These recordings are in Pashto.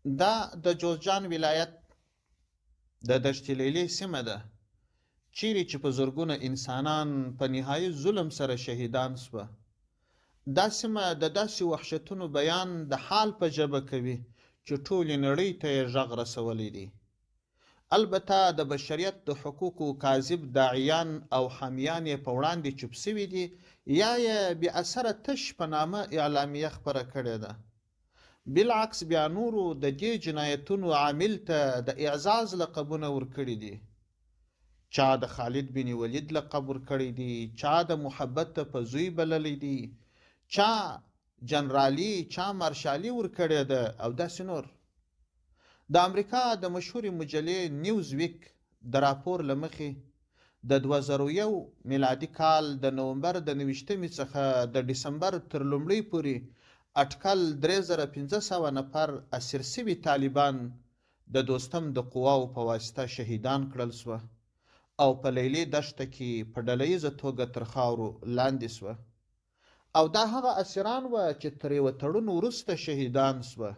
دا د جوزجان ولایت د دشت لیلې سیمه ده چیرې چې په زرګونه انسانان په نهایي ظلم سره شهیدان سوه. دا سیمه د داسې وحشتونو بیان د حال په ژبه کوي چې ټولې نړۍ ته یې غږ رسولی دی. البته د بشریت د حقوقو کاذب داعیان او حامیان یې په وړاندې چوپ سوي دي یا یې بې اثره تش په نامه اعلامیه خپره کړې ده. بالعکس بیا نورو د دې جنایتونو عامل ته د اعزاز لقبونه ورکړي دي. چا د خالد بن ولید لقب ورکړی دی، چا د محبت په زوی بللی دی، چا جنرالي، چا مارشالي ورکړې ده او داسې نور. د امریکا د مشهورې مجلې نیوز ویک د راپور له مخې د 2001 میلادي کال د نومبر د 29 څخه د ډسمبر تر لومړۍ پورې اټکل 3500 نفر اسیر سوي طالبان د دوستم د قواو په واسطه شهیدان کړل سوه او په لیلې دشته کې په ډلهییزه توګه تر خاورو لاندې سوه. او دا هغه اسیران وه چې تر یوه تړون وروسته شهیدان سوه.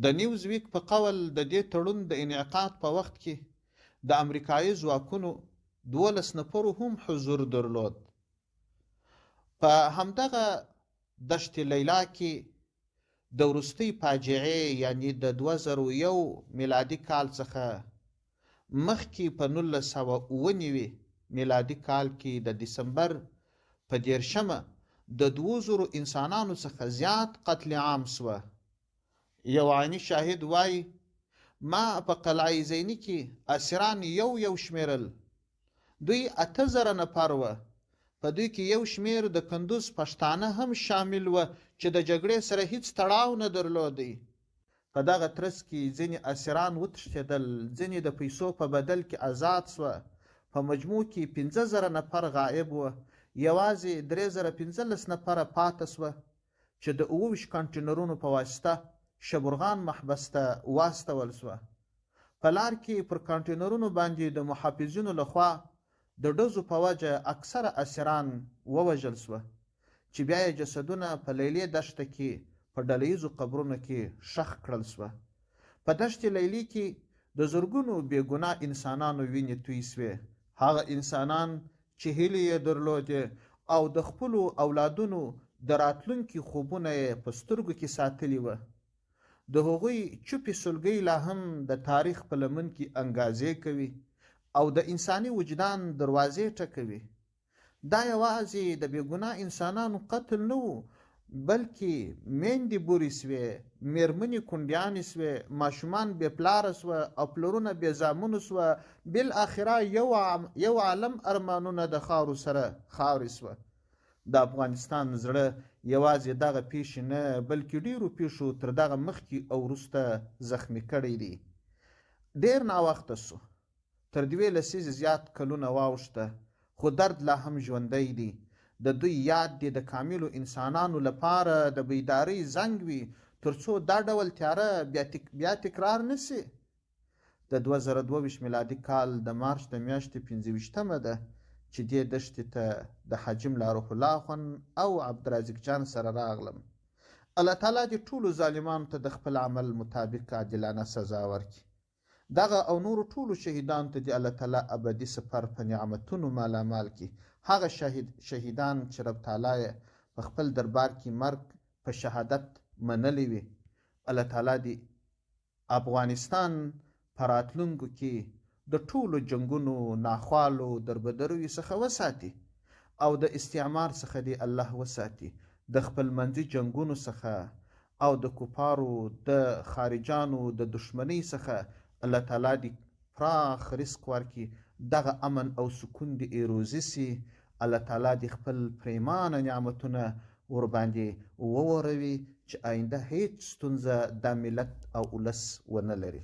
د نیوز ویک په قول د دې تړون د انعقاد په وخت کې د امریکایي ځواکونو 12 نفرو هم حضور درلود. په همدغه دشت لیلا کې د وروستۍ فاجعې یعنی د 2001 میلادي کال څخه مخکې په 1999 میلادي کال کې د دسمبر په 10 د 2000 انسانانو څخه زیات قتل عام سوه. یو عیني شاهد وایي ما په قلعه زیني کې اسیران یو شمیرل. دوی 8000 نفر وه. په دوی کې یو شمیر د کندوز پښتانه هم شامل وه چې د جګړې سره هیڅ تړاو نه درلودی. په دغه ترڅ کې ځینې اسیران وتښتېدل، ځینې د پیسو په بدل کې آزاد سوه. په مجموع کې 15000 نفر غایب وه. یوازې 3015 نفره پاته سوه چې د 27 کانټینرونو په واسطه شبرغان محبس ته واستول سوه. په لار کې پر کانټینرونو باندې د محافظینو لخوا د ډزو په وجه اکثره اسیران ووژل سوه چې بیا یې جسدونه په لیلې دشته کې په ډلهییزو قبرونو کې ښخ کړل سوه. په دشت لیلې کې د زرګونو بېګناه انسانانو وینې توی سوې. هغه انسانان چې هیلې یې درلودې او د خپلو اولادونو د راتلونکي خوبونه یې په سترګو کې ساتلي وه، د هغوی چوپې سلګۍ لا هم د تاریخ په لمن کې انګازې کوي او د انساني وجدان دروازې ټکوي. دا یوازې د بېګناه انسانانو قتل نه و، بلکې میندې بورې سوې، میرمنې کونډیانې سوې، ماشومان بې پلاره سوه او پلرونه بې زامنو سوه. بالاخره یو عالم ارمانونه د خاورو سره خاورې سوه. د افغانستان زړه یوازې دغه پیښې نه بلکې ډیرو پیښو تر دغه مخکې او وروسته زخمي کړی دی. ډیر ناوخته سو، تر 2 لسیزې زیات کلونه واوښته، خو درد لا هم ژوندی دی. د دوی یاد دی د کاملو انسانانو لپاره د بیدارۍ زنګ وي ترڅو دا ډول تیاره بیا تکرار نسی. د 2022 میلادي کال د مارچ د میاشتې 25مه ده چې دې دښتې ته د حاجم لارح الله اخوند او عبدالرزاق جان سره راغلم. الله تعالی دې ټولو ظالمانو ته د خپل عمل مطابق عادلانه سزا ورکړي. دغه او نورو ټولو شهیدانو ته دې الله تعالی ابدي سفر په نعمتونو مالامال کړي. هغه شهیدان چې رب تعالی یې په خپل دربار کې مرګ په شهادت منلی وي، الله تعالی دې افغانستان په راتلونکو کې د ټولو جنګونو، ناخوالو، دربدریو څخه وساتي او د استعمار څخه دې الله وساتي، د خپل منځي جنګونو څخه او د کفارو د خارجانو د دشمنۍ څخه الله تعالی دې پراخ رزق ورکړي. دغه امن او سکون دې ایروزي سي. الله تعالی دې خپل پریمانه نعمتونه ورباندې ووروي چې آینده هیڅ ستونزه دا ملت او ولس ونه لري.